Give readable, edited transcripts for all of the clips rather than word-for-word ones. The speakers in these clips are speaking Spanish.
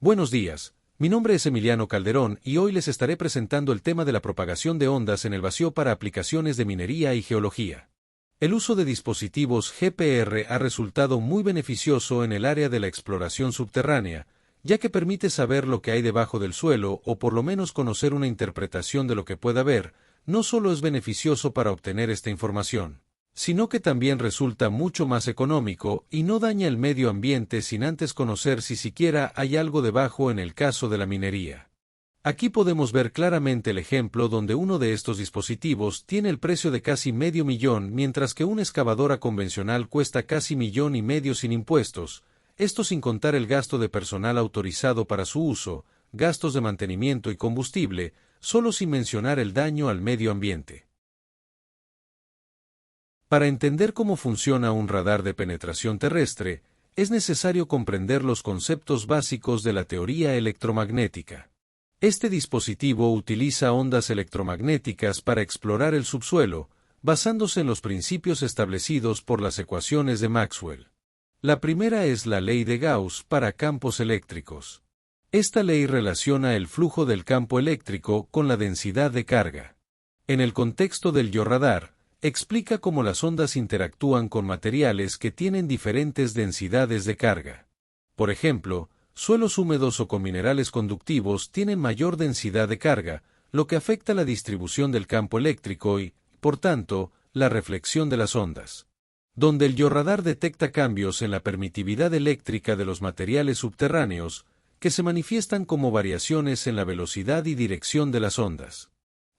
Buenos días, mi nombre es Emiliano Calderón y hoy les estaré presentando el tema de la propagación de ondas en el vacío para aplicaciones de minería y geología. El uso de dispositivos GPR ha resultado muy beneficioso en el área de la exploración subterránea, ya que permite saber lo que hay debajo del suelo o por lo menos conocer una interpretación de lo que pueda haber. No solo es beneficioso para obtener esta información, sino que también resulta mucho más económico y no daña el medio ambiente sin antes conocer si siquiera hay algo debajo en el caso de la minería. Aquí podemos ver claramente el ejemplo donde uno de estos dispositivos tiene el precio de casi $500,000, mientras que una excavadora convencional cuesta casi $1,500,000 sin impuestos, esto sin contar el gasto de personal autorizado para su uso, gastos de mantenimiento y combustible, solo sin mencionar el daño al medio ambiente. Para entender cómo funciona un radar de penetración terrestre, es necesario comprender los conceptos básicos de la teoría electromagnética. Este dispositivo utiliza ondas electromagnéticas para explorar el subsuelo, basándose en los principios establecidos por las ecuaciones de Maxwell. La primera es la ley de Gauss para campos eléctricos. Esta ley relaciona el flujo del campo eléctrico con la densidad de carga. En el contexto del georradar, explica cómo las ondas interactúan con materiales que tienen diferentes densidades de carga. Por ejemplo, suelos húmedos o con minerales conductivos tienen mayor densidad de carga, lo que afecta la distribución del campo eléctrico y, por tanto, la reflexión de las ondas. Donde el georradar detecta cambios en la permitividad eléctrica de los materiales subterráneos, que se manifiestan como variaciones en la velocidad y dirección de las ondas.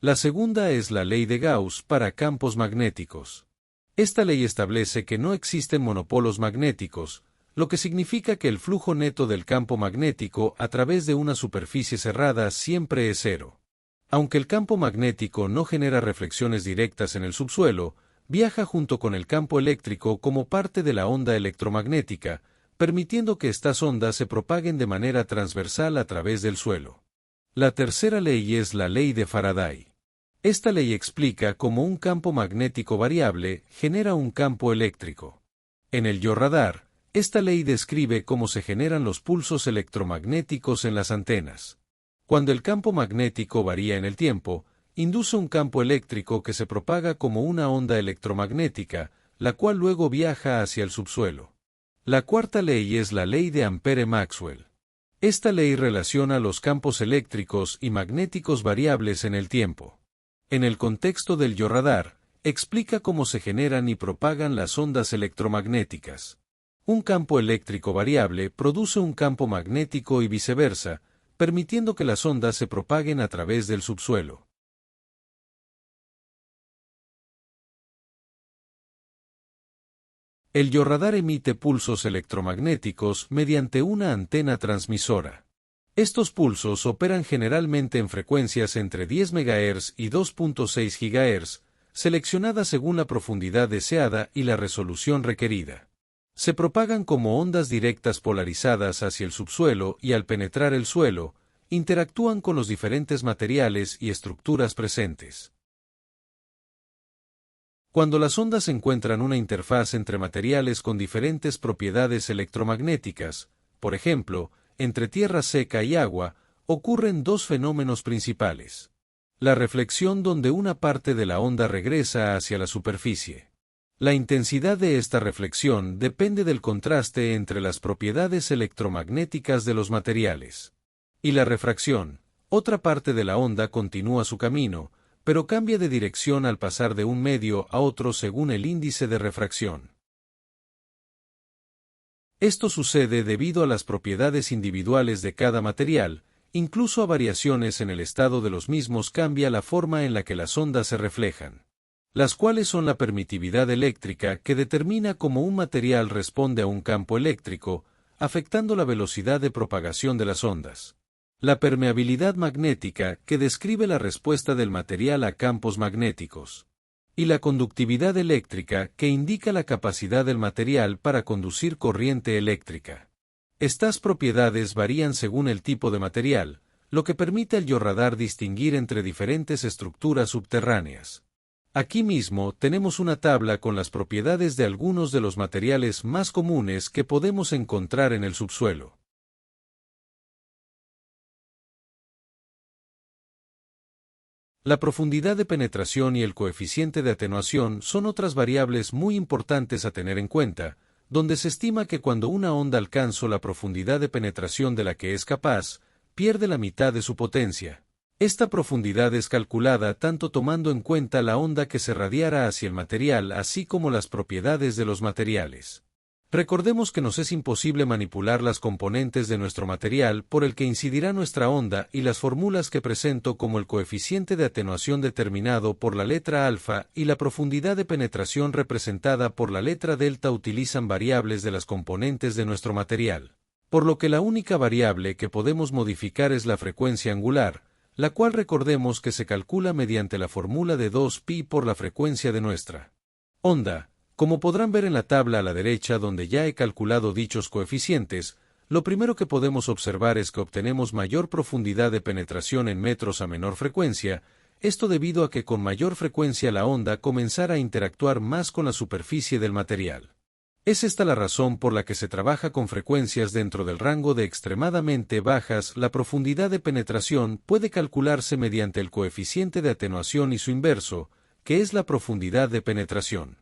La segunda es la ley de Gauss para campos magnéticos. Esta ley establece que no existen monopolos magnéticos, lo que significa que el flujo neto del campo magnético a través de una superficie cerrada siempre es cero. Aunque el campo magnético no genera reflexiones directas en el subsuelo, viaja junto con el campo eléctrico como parte de la onda electromagnética, permitiendo que estas ondas se propaguen de manera transversal a través del suelo. La tercera ley es la ley de Faraday. Esta ley explica cómo un campo magnético variable genera un campo eléctrico. En el georradar, esta ley describe cómo se generan los pulsos electromagnéticos en las antenas. Cuando el campo magnético varía en el tiempo, induce un campo eléctrico que se propaga como una onda electromagnética, la cual luego viaja hacia el subsuelo. La cuarta ley es la ley de Ampere-Maxwell. Esta ley relaciona los campos eléctricos y magnéticos variables en el tiempo. En el contexto del georradar, explica cómo se generan y propagan las ondas electromagnéticas. Un campo eléctrico variable produce un campo magnético y viceversa, permitiendo que las ondas se propaguen a través del subsuelo. El georradar emite pulsos electromagnéticos mediante una antena transmisora. Estos pulsos operan generalmente en frecuencias entre 10 MHz y 2.6 GHz, seleccionadas según la profundidad deseada y la resolución requerida. Se propagan como ondas directas polarizadas hacia el subsuelo y al penetrar el suelo, interactúan con los diferentes materiales y estructuras presentes. Cuando las ondas encuentran una interfaz entre materiales con diferentes propiedades electromagnéticas, por ejemplo, entre tierra seca y agua, ocurren dos fenómenos principales. La reflexión, donde una parte de la onda regresa hacia la superficie. La intensidad de esta reflexión depende del contraste entre las propiedades electromagnéticas de los materiales. Y la refracción, otra parte de la onda continúa su camino, pero cambia de dirección al pasar de un medio a otro según el índice de refracción. Esto sucede debido a las propiedades individuales de cada material, incluso a variaciones en el estado de los mismos cambia la forma en la que las ondas se reflejan, las cuales son la permitividad eléctrica que determina cómo un material responde a un campo eléctrico, afectando la velocidad de propagación de las ondas. La permeabilidad magnética, que describe la respuesta del material a campos magnéticos. Y la conductividad eléctrica, que indica la capacidad del material para conducir corriente eléctrica. Estas propiedades varían según el tipo de material, lo que permite al georradar distinguir entre diferentes estructuras subterráneas. Aquí mismo tenemos una tabla con las propiedades de algunos de los materiales más comunes que podemos encontrar en el subsuelo. La profundidad de penetración y el coeficiente de atenuación son otras variables muy importantes a tener en cuenta, donde se estima que cuando una onda alcanza la profundidad de penetración de la que es capaz, pierde la mitad de su potencia. Esta profundidad es calculada tanto tomando en cuenta la onda que se radiara hacia el material así como las propiedades de los materiales. Recordemos que nos es imposible manipular las componentes de nuestro material por el que incidirá nuestra onda y las fórmulas que presento como el coeficiente de atenuación determinado por la letra alfa y la profundidad de penetración representada por la letra delta utilizan variables de las componentes de nuestro material. Por lo que la única variable que podemos modificar es la frecuencia angular, la cual recordemos que se calcula mediante la fórmula de 2pi por la frecuencia de nuestra onda. Como podrán ver en la tabla a la derecha donde ya he calculado dichos coeficientes, lo primero que podemos observar es que obtenemos mayor profundidad de penetración en metros a menor frecuencia, esto debido a que con mayor frecuencia la onda comenzará a interactuar más con la superficie del material. Es esta la razón por la que se trabaja con frecuencias dentro del rango de extremadamente bajas. La profundidad de penetración puede calcularse mediante el coeficiente de atenuación y su inverso, que es la profundidad de penetración.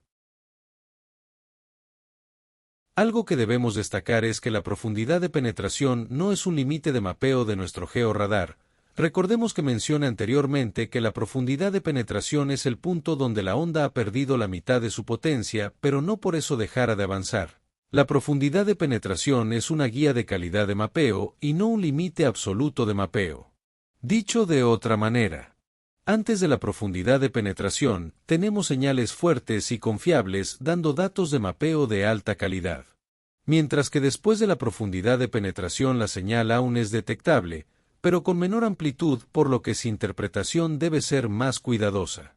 Algo que debemos destacar es que la profundidad de penetración no es un límite de mapeo de nuestro georradar. Recordemos que mencioné anteriormente que la profundidad de penetración es el punto donde la onda ha perdido la mitad de su potencia, pero no por eso dejará de avanzar. La profundidad de penetración es una guía de calidad de mapeo y no un límite absoluto de mapeo. Dicho de otra manera, antes de la profundidad de penetración, tenemos señales fuertes y confiables dando datos de mapeo de alta calidad. Mientras que después de la profundidad de penetración la señal aún es detectable, pero con menor amplitud, por lo que su interpretación debe ser más cuidadosa.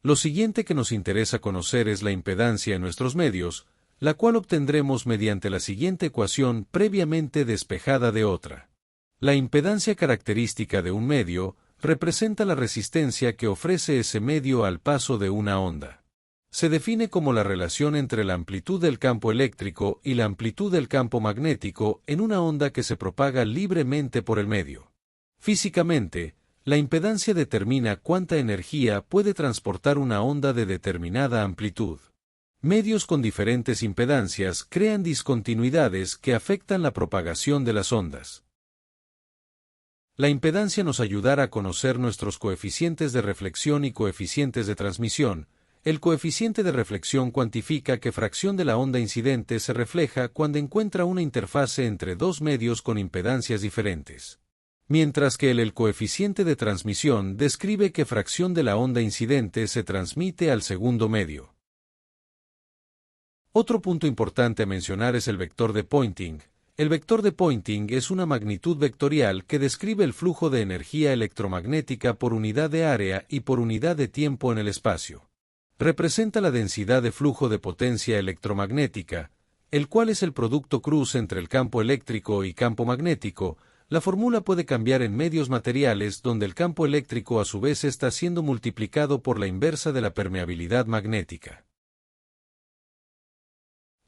Lo siguiente que nos interesa conocer es la impedancia en nuestros medios, la cual obtendremos mediante la siguiente ecuación previamente despejada de otra. La impedancia característica de un medio representa la resistencia que ofrece ese medio al paso de una onda. Se define como la relación entre la amplitud del campo eléctrico y la amplitud del campo magnético en una onda que se propaga libremente por el medio. Físicamente, la impedancia determina cuánta energía puede transportar una onda de determinada amplitud. Medios con diferentes impedancias crean discontinuidades que afectan la propagación de las ondas. La impedancia nos ayudará a conocer nuestros coeficientes de reflexión y coeficientes de transmisión. El coeficiente de reflexión cuantifica qué fracción de la onda incidente se refleja cuando encuentra una interfase entre dos medios con impedancias diferentes. Mientras que el coeficiente de transmisión describe qué fracción de la onda incidente se transmite al segundo medio. Otro punto importante a mencionar es el vector de Poynting. El vector de Poynting es una magnitud vectorial que describe el flujo de energía electromagnética por unidad de área y por unidad de tiempo en el espacio. Representa la densidad de flujo de potencia electromagnética, el cual es el producto cruz entre el campo eléctrico y campo magnético. La fórmula puede cambiar en medios materiales donde el campo eléctrico a su vez está siendo multiplicado por la inversa de la permeabilidad magnética.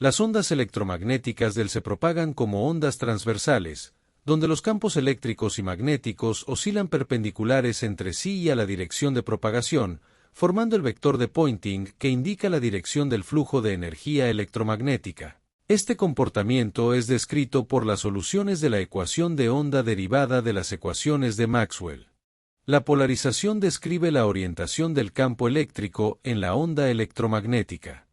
Las ondas electromagnéticas se propagan como ondas transversales, donde los campos eléctricos y magnéticos oscilan perpendiculares entre sí y a la dirección de propagación, formando el vector de Poynting que indica la dirección del flujo de energía electromagnética. Este comportamiento es descrito por las soluciones de la ecuación de onda derivada de las ecuaciones de Maxwell. La polarización describe la orientación del campo eléctrico en la onda electromagnética.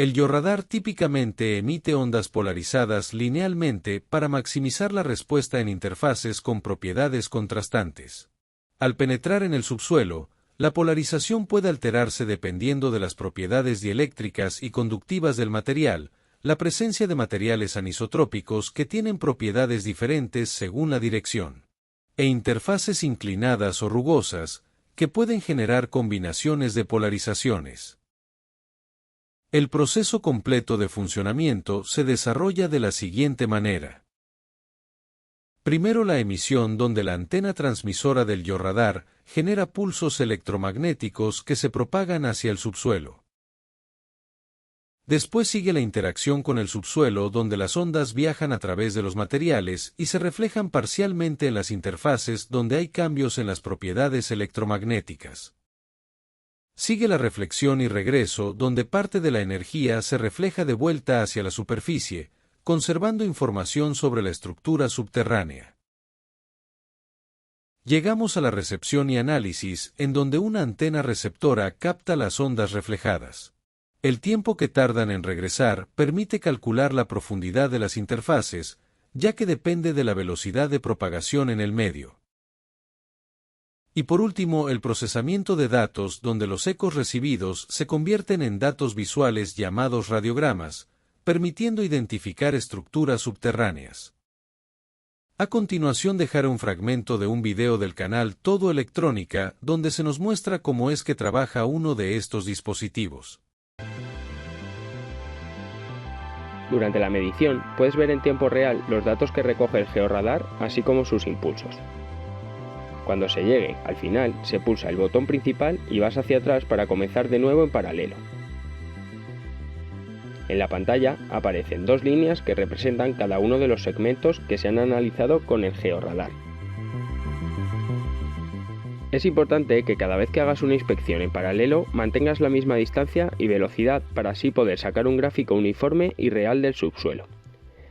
El georradar típicamente emite ondas polarizadas linealmente para maximizar la respuesta en interfaces con propiedades contrastantes. Al penetrar en el subsuelo, la polarización puede alterarse dependiendo de las propiedades dieléctricas y conductivas del material, la presencia de materiales anisotrópicos que tienen propiedades diferentes según la dirección, e interfaces inclinadas o rugosas, que pueden generar combinaciones de polarizaciones. El proceso completo de funcionamiento se desarrolla de la siguiente manera. Primero la emisión donde la antena transmisora del georradar genera pulsos electromagnéticos que se propagan hacia el subsuelo. Después sigue la interacción con el subsuelo, donde las ondas viajan a través de los materiales y se reflejan parcialmente en las interfaces donde hay cambios en las propiedades electromagnéticas. Sigue la reflexión y regreso, donde parte de la energía se refleja de vuelta hacia la superficie, conservando información sobre la estructura subterránea. Llegamos a la recepción y análisis, en donde una antena receptora capta las ondas reflejadas. El tiempo que tardan en regresar permite calcular la profundidad de las interfaces, ya que depende de la velocidad de propagación en el medio. Y por último, el procesamiento de datos, donde los ecos recibidos se convierten en datos visuales llamados radiogramas, permitiendo identificar estructuras subterráneas. A continuación dejaré un fragmento de un video del canal Todo Electrónica, donde se nos muestra cómo es que trabaja uno de estos dispositivos. Durante la medición, puedes ver en tiempo real los datos que recoge el georradar, así como sus impulsos. Cuando se llegue al final, se pulsa el botón principal y vas hacia atrás para comenzar de nuevo en paralelo. En la pantalla aparecen dos líneas que representan cada uno de los segmentos que se han analizado con el georradar. Es importante que cada vez que hagas una inspección en paralelo mantengas la misma distancia y velocidad para así poder sacar un gráfico uniforme y real del subsuelo.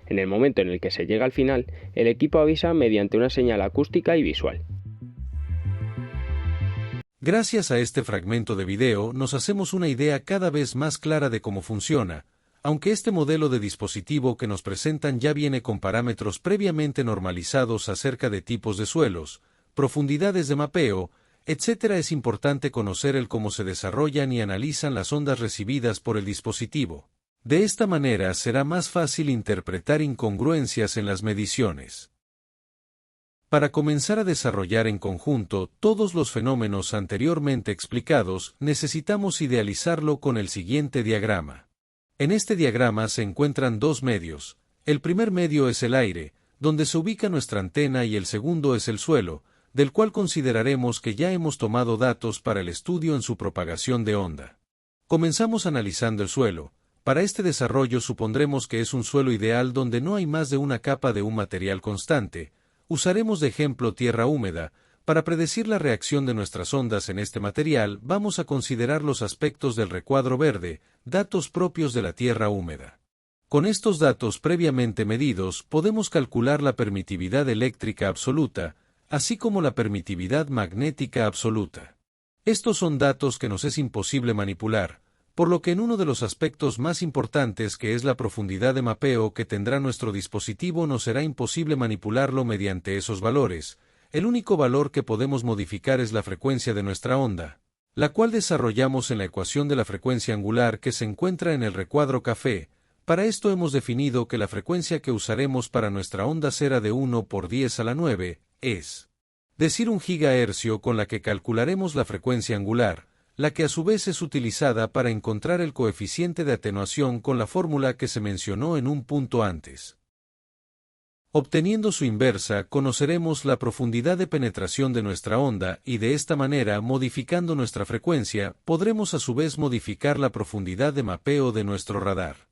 En el momento en el que se llega al final, el equipo avisa mediante una señal acústica y visual. Gracias a este fragmento de video nos hacemos una idea cada vez más clara de cómo funciona, aunque este modelo de dispositivo que nos presentan ya viene con parámetros previamente normalizados acerca de tipos de suelos, profundidades de mapeo, etc. Es importante conocer el cómo se desarrollan y analizan las ondas recibidas por el dispositivo. De esta manera será más fácil interpretar incongruencias en las mediciones. Para comenzar a desarrollar en conjunto todos los fenómenos anteriormente explicados, necesitamos idealizarlo con el siguiente diagrama. En este diagrama se encuentran dos medios. El primer medio es el aire, donde se ubica nuestra antena, y el segundo es el suelo, del cual consideraremos que ya hemos tomado datos para el estudio en su propagación de onda. Comenzamos analizando el suelo. Para este desarrollo supondremos que es un suelo ideal donde no hay más de una capa de un material constante. Usaremos de ejemplo tierra húmeda. Para predecir la reacción de nuestras ondas en este material, vamos a considerar los aspectos del recuadro verde, datos propios de la tierra húmeda. Con estos datos previamente medidos, podemos calcular la permitividad eléctrica absoluta, así como la permitividad magnética absoluta. Estos son datos que nos es imposible manipular, por lo que en uno de los aspectos más importantes, que es la profundidad de mapeo que tendrá nuestro dispositivo, nos será imposible manipularlo mediante esos valores. El único valor que podemos modificar es la frecuencia de nuestra onda, la cual desarrollamos en la ecuación de la frecuencia angular que se encuentra en el recuadro café. Para esto hemos definido que la frecuencia que usaremos para nuestra onda será de 1 por 10 a la 9, es decir, 1 gigahercio, con la que calcularemos la frecuencia angular, la que a su vez es utilizada para encontrar el coeficiente de atenuación con la fórmula que se mencionó en un punto antes. Obteniendo su inversa, conoceremos la profundidad de penetración de nuestra onda y de esta manera, modificando nuestra frecuencia, podremos a su vez modificar la profundidad de mapeo de nuestro radar.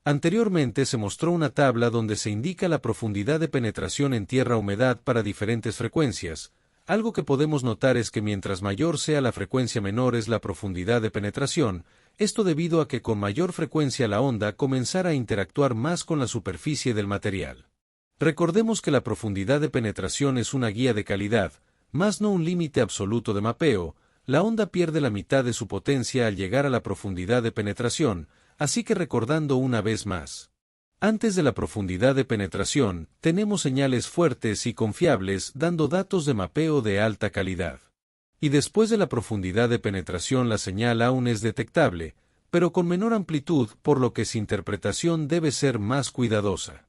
Anteriormente se mostró una tabla donde se indica la profundidad de penetración en tierra humedad para diferentes frecuencias. Algo que podemos notar es que mientras mayor sea la frecuencia, menor es la profundidad de penetración, esto debido a que con mayor frecuencia la onda comenzará a interactuar más con la superficie del material. Recordemos que la profundidad de penetración es una guía de calidad, más no un límite absoluto de mapeo. La onda pierde la mitad de su potencia al llegar a la profundidad de penetración, así que recordando una vez más. Antes de la profundidad de penetración, tenemos señales fuertes y confiables dando datos de mapeo de alta calidad. Y después de la profundidad de penetración la señal aún es detectable, pero con menor amplitud, por lo que su interpretación debe ser más cuidadosa.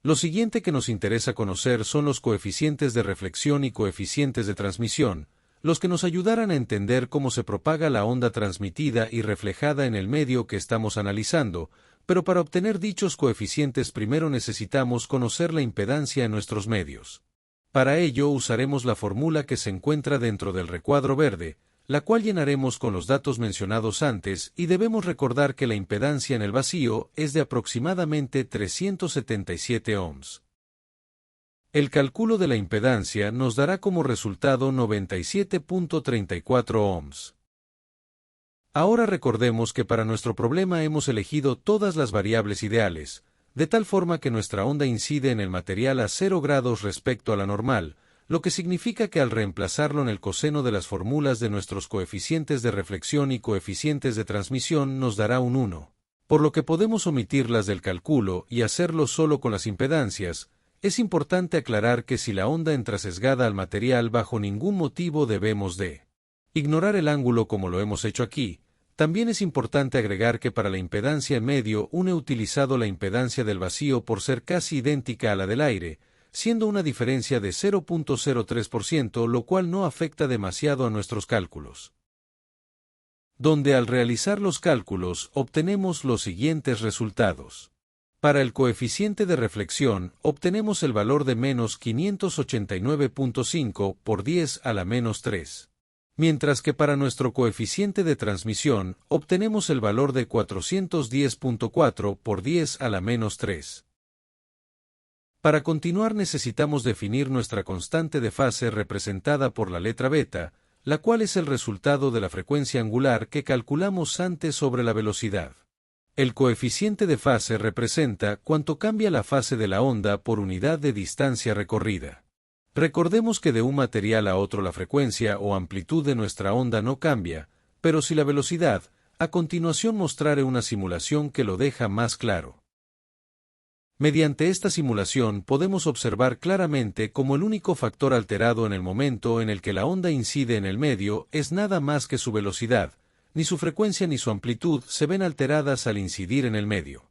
Lo siguiente que nos interesa conocer son los coeficientes de reflexión y coeficientes de transmisión, los que nos ayudarán a entender cómo se propaga la onda transmitida y reflejada en el medio que estamos analizando, pero para obtener dichos coeficientes primero necesitamos conocer la impedancia en nuestros medios. Para ello usaremos la fórmula que se encuentra dentro del recuadro verde, la cual llenaremos con los datos mencionados antes, y debemos recordar que la impedancia en el vacío es de aproximadamente 377 ohms. El cálculo de la impedancia nos dará como resultado 97.34 ohms. Ahora recordemos que para nuestro problema hemos elegido todas las variables ideales, de tal forma que nuestra onda incide en el material a 0 grados respecto a la normal, lo que significa que al reemplazarlo en el coseno de las fórmulas de nuestros coeficientes de reflexión y coeficientes de transmisión nos dará un 1. Por lo que podemos omitirlas del cálculo y hacerlo solo con las impedancias. Es importante aclarar que si la onda entra sesgada al material bajo ningún motivo debemos de ignorar el ángulo como lo hemos hecho aquí. También es importante agregar que para la impedancia en medio he utilizado la impedancia del vacío por ser casi idéntica a la del aire, siendo una diferencia de 0.03%, lo cual no afecta demasiado a nuestros cálculos. Donde al realizar los cálculos obtenemos los siguientes resultados. Para el coeficiente de reflexión obtenemos el valor de menos 589.5 por 10 a la menos 3. Mientras que para nuestro coeficiente de transmisión obtenemos el valor de 410.4 por 10 a la menos 3. Para continuar necesitamos definir nuestra constante de fase representada por la letra beta, la cual es el resultado de la frecuencia angular que calculamos antes sobre la velocidad. El coeficiente de fase representa cuánto cambia la fase de la onda por unidad de distancia recorrida. Recordemos que de un material a otro la frecuencia o amplitud de nuestra onda no cambia, pero sí la velocidad. A continuación mostraré una simulación que lo deja más claro. Mediante esta simulación podemos observar claramente cómo el único factor alterado en el momento en el que la onda incide en el medio es nada más que su velocidad. Ni su frecuencia ni su amplitud se ven alteradas al incidir en el medio.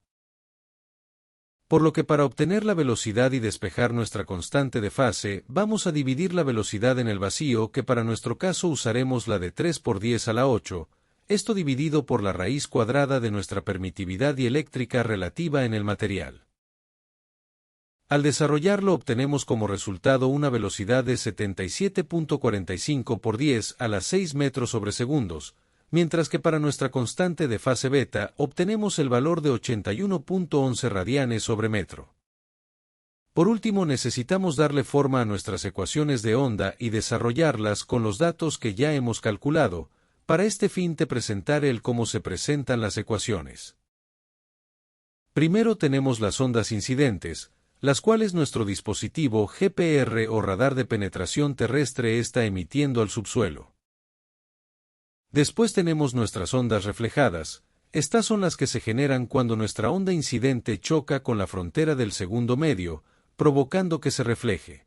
Por lo que para obtener la velocidad y despejar nuestra constante de fase, vamos a dividir la velocidad en el vacío, que para nuestro caso usaremos la de 3 por 10 a la 8, esto dividido por la raíz cuadrada de nuestra permitividad dieléctrica relativa en el material. Al desarrollarlo obtenemos como resultado una velocidad de 77.45 por 10 a la 6 metros sobre segundos, mientras que para nuestra constante de fase beta obtenemos el valor de 81.11 radianes sobre metro. Por último necesitamos darle forma a nuestras ecuaciones de onda y desarrollarlas con los datos que ya hemos calculado. Para este fin te presentaré el cómo se presentan las ecuaciones. Primero tenemos las ondas incidentes, las cuales nuestro dispositivo GPR o radar de penetración terrestre está emitiendo al subsuelo. Después tenemos nuestras ondas reflejadas. Estas son las que se generan cuando nuestra onda incidente choca con la frontera del segundo medio, provocando que se refleje.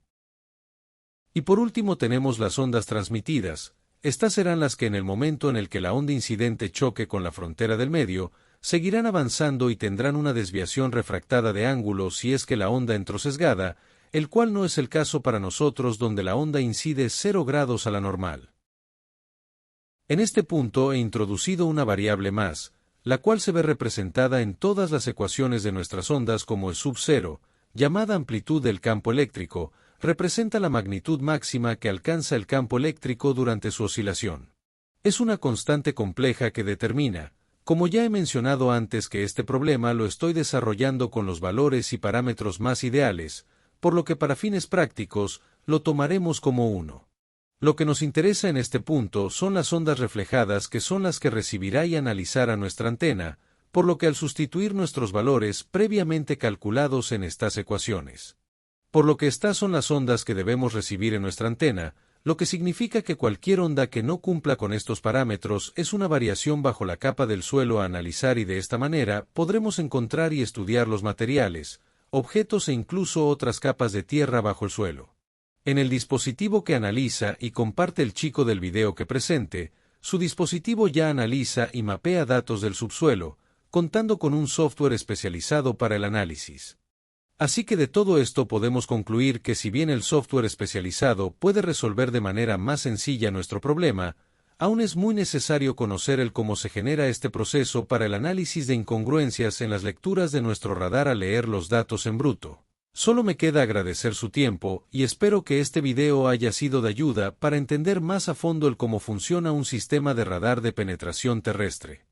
Y por último tenemos las ondas transmitidas. Estas serán las que en el momento en el que la onda incidente choque con la frontera del medio, seguirán avanzando y tendrán una desviación refractada de ángulo si es que la onda entró sesgada, el cual no es el caso para nosotros donde la onda incide 0 grados a la normal. En este punto he introducido una variable más, la cual se ve representada en todas las ecuaciones de nuestras ondas como el sub-0, llamada amplitud del campo eléctrico, representa la magnitud máxima que alcanza el campo eléctrico durante su oscilación. Es una constante compleja que determina, como ya he mencionado antes, que este problema lo estoy desarrollando con los valores y parámetros más ideales, por lo que para fines prácticos, lo tomaremos como 1. Lo que nos interesa en este punto son las ondas reflejadas, que son las que recibirá y analizará nuestra antena, por lo que al sustituir nuestros valores previamente calculados en estas ecuaciones. Por lo que estas son las ondas que debemos recibir en nuestra antena, lo que significa que cualquier onda que no cumpla con estos parámetros es una variación bajo la capa del suelo a analizar, y de esta manera podremos encontrar y estudiar los materiales, objetos e incluso otras capas de tierra bajo el suelo. En el dispositivo que analiza y comparte el chico del video que presente, su dispositivo ya analiza y mapea datos del subsuelo, contando con un software especializado para el análisis. Así que de todo esto podemos concluir que si bien el software especializado puede resolver de manera más sencilla nuestro problema, aún es muy necesario conocer el cómo se genera este proceso para el análisis de incongruencias en las lecturas de nuestro radar al leer los datos en bruto. Solo me queda agradecer su tiempo y espero que este video haya sido de ayuda para entender más a fondo el cómo funciona un sistema de radar de penetración terrestre.